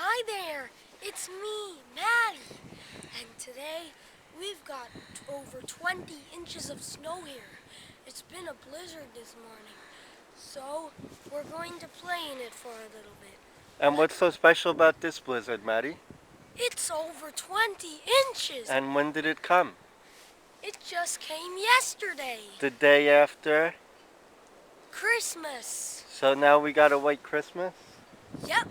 Hi there, it's me, Matty, and today we've got over 20 inches of snow here. It's been a blizzard this morning, so we're going to play in it for a little bit. And what's so special about this blizzard, Matty? It's over 20 inches! And when did it come? It just came yesterday! The day after? Christmas! So now we got a white Christmas? Yep.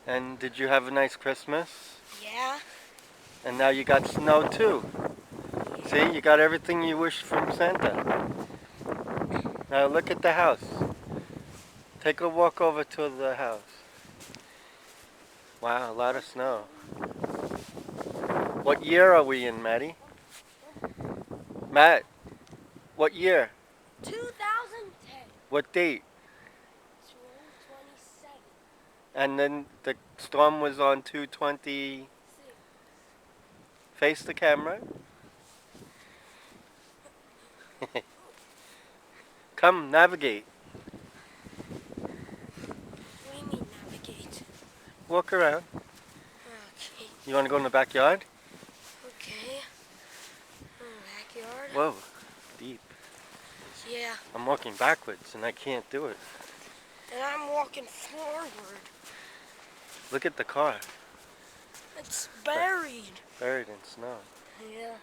And did you have a nice Christmas? Yeah. And now you got snow too. See, you got everything you wished from Santa. Now look at the house. Take a walk over to the house. Wow, a lot of snow. What year are we in, Matty? Matt, what year? 2010. What date? June 27. And then the storm was on 2/20. Face the camera. Come, navigate. What do you mean navigate? Walk around. Okay. You want to go in the backyard? Okay. Backyard? Whoa, deep. Yeah. I'm walking backwards and I can't do it. And I'm walking forward. Look at the car. It's buried. Buried in snow. Yeah.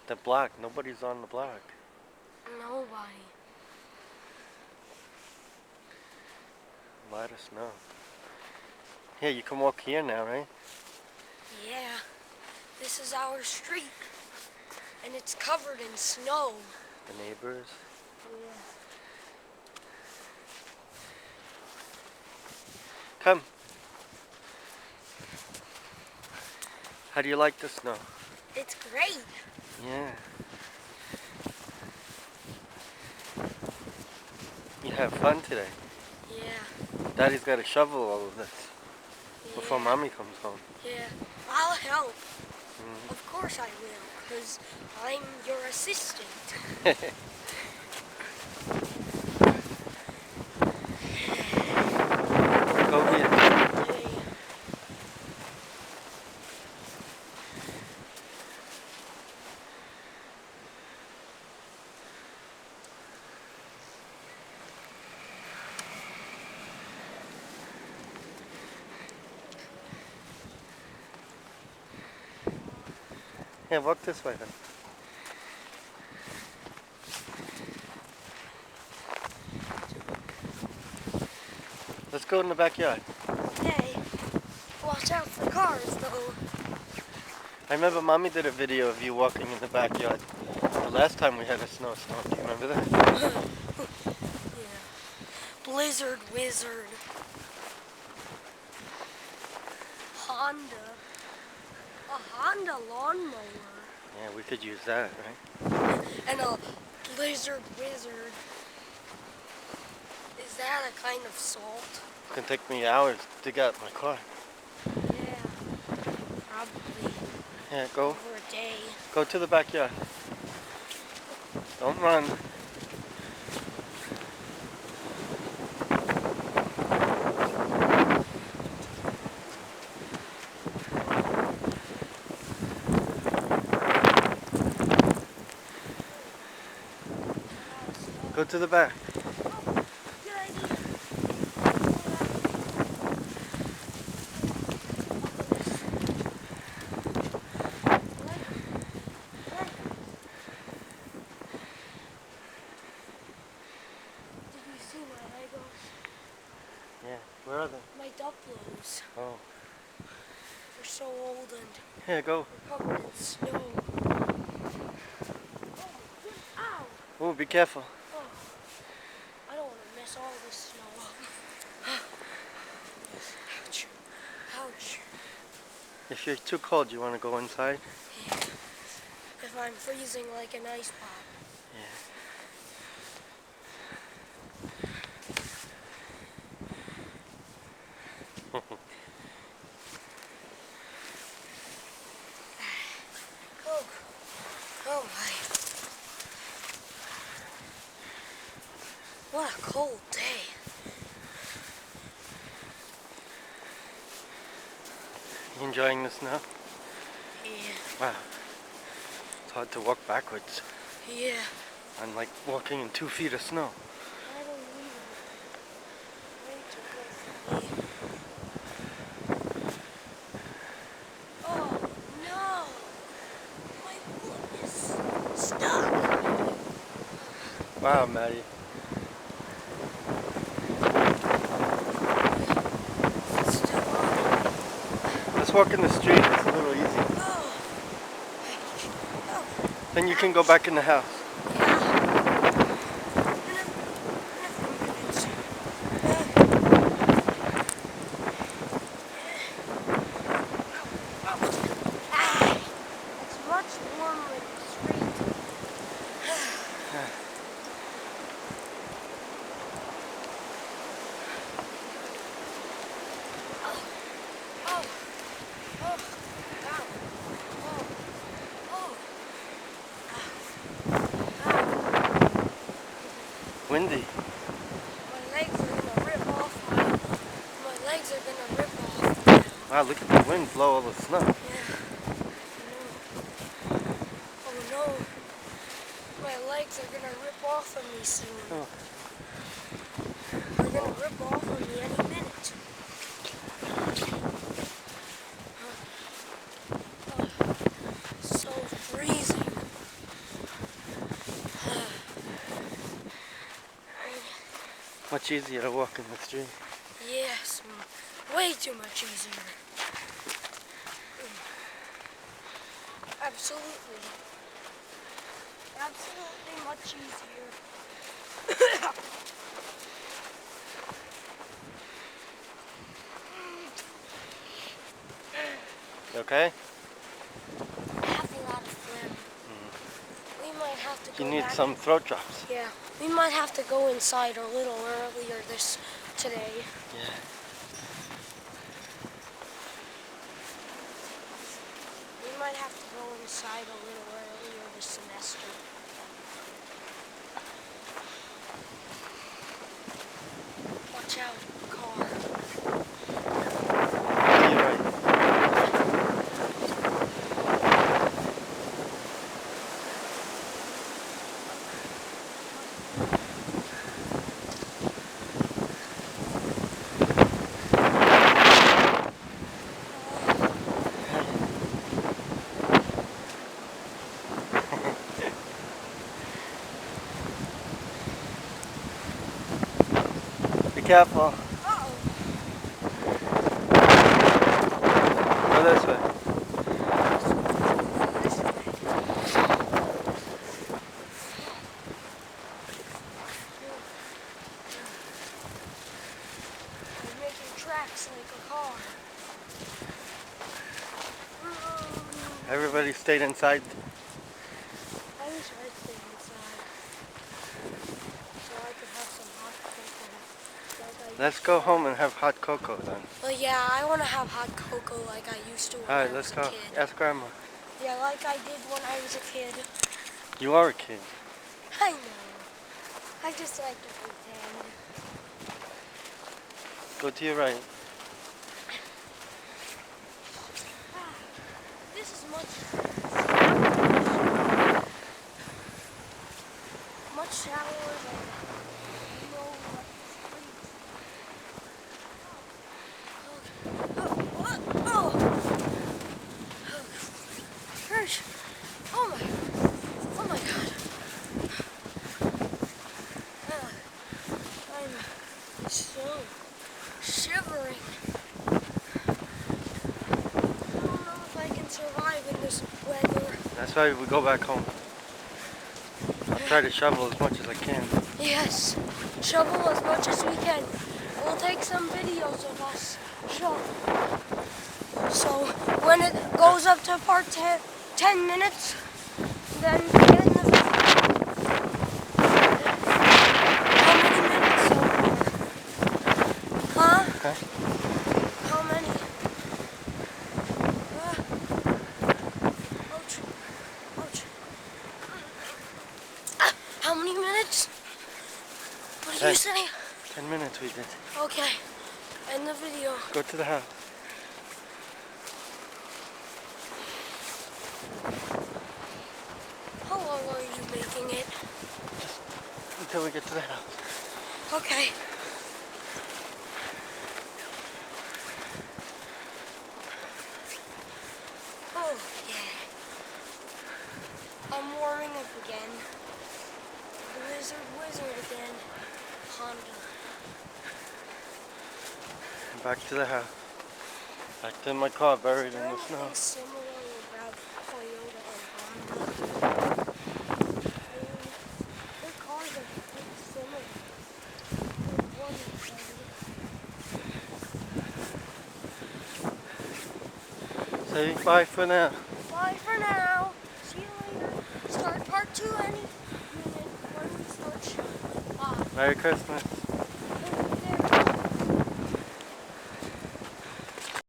The block, nobody's on the block. Nobody. A lot of snow. Yeah, you can walk here now, right? Yeah. This is our street. And it's covered in snow. The neighbors. Yeah. Come. How do you like the snow? It's great. Yeah. You have fun today. Yeah. Daddy's got to shovel all of this before Yeah. Mommy comes home. Yeah. I'll help. Mhm. Of course I will, because I'm your assistant. Go here. Yeah, walk this way then. Let's go in the backyard. Okay. Watch out for cars, though. I remember Mommy did a video of you walking in the backyard. The last time we had a snowstorm, do you remember that? Yeah. Blizzard Wizard. Honda. A Honda lawnmower. Yeah, we could use that, right? And a Blizzard Wizard. Is that a kind of salt? It's gonna take me hours to dig out my car. Yeah. Probably. Yeah, go Over a day. go to the backyard. Don't run. Go to the back. Good idea. Did you see my Legos? Yeah, where are they? My Duplos. Oh. They're so old and Here, go. they're covered in snow. Ow! Oh, be careful. Oh, I don't want to mess all this snow up. Ouch. Ouch. If you're too cold, you want to go inside? Yeah. If I'm freezing like an ice pop. Yeah. Oh. Oh my. What a cold day. You enjoying the snow? Yeah. Wow. It's hard to walk backwards. Yeah. I'm like walking in 2 feet of snow. I don't need it. Way too close to me. Oh no! My foot is stuck. Wow, Matty. It's still on. Let's walk in the street. It's a little easier. Oh. Oh. Then you can go back in the house. It's much warmer in the street. Oh, oh, oh, ow, oh, oh, ow. Windy. My legs are gonna rip off. My legs are gonna rip off. Wow, look at the wind blow all the snow. Yeah. Oh no. My legs are gonna rip off of me soon. Oh. They're gonna rip off of me any minute. So freezing. Much easier to walk in the street. Yes, way too much easier. Absolutely. Absolutely much easier. You okay? I have a lot of phlegm. We might have to go You need back. some throat drops. Yeah, we might have to go inside a little earlier today. Yeah. We might have to go inside a little earlier this semester. Watch out, car. You're right. Be careful. Uh-oh. Go this way. This way. I'm making tracks like a car. Everybody stayed inside. I wish I stayed inside so I could have some hot cocoa. Like I Let's used go to. home and have hot cocoa then. Well, yeah, I want to have hot cocoa like I used to when I Alright, was let's a go. kid. Ask Grandma. Yeah, like I did when I was a kid. You are a kid. I know. I just like to pretend. Go to your right. This is much shallower than Gosh. Oh my god. I'm so shivering. I don't know if I can survive in this weather. That's why we go back home. I'll try to shovel as much as I can. Yes, shovel as much as we can. We'll take some videos of us shovel. So when it goes up to part 10 minutes, then get in the video. How many minutes so far? Huh? Huh? How many? Ouch. Ouch. How many minutes? What did you say? 10 minutes we did. Okay. End the video. Go to the house. till we get to the house. Okay. Oh, yeah. I'm warming up again. Wizard again. Honda. Back to the house. Back to my car buried in the snow. Anything similar about Toyota and Honda? Their cars are pretty similar. One Say bye for now. Bye for now. See you later. Start part 2 any minute when we start showing. Bye. Merry Christmas.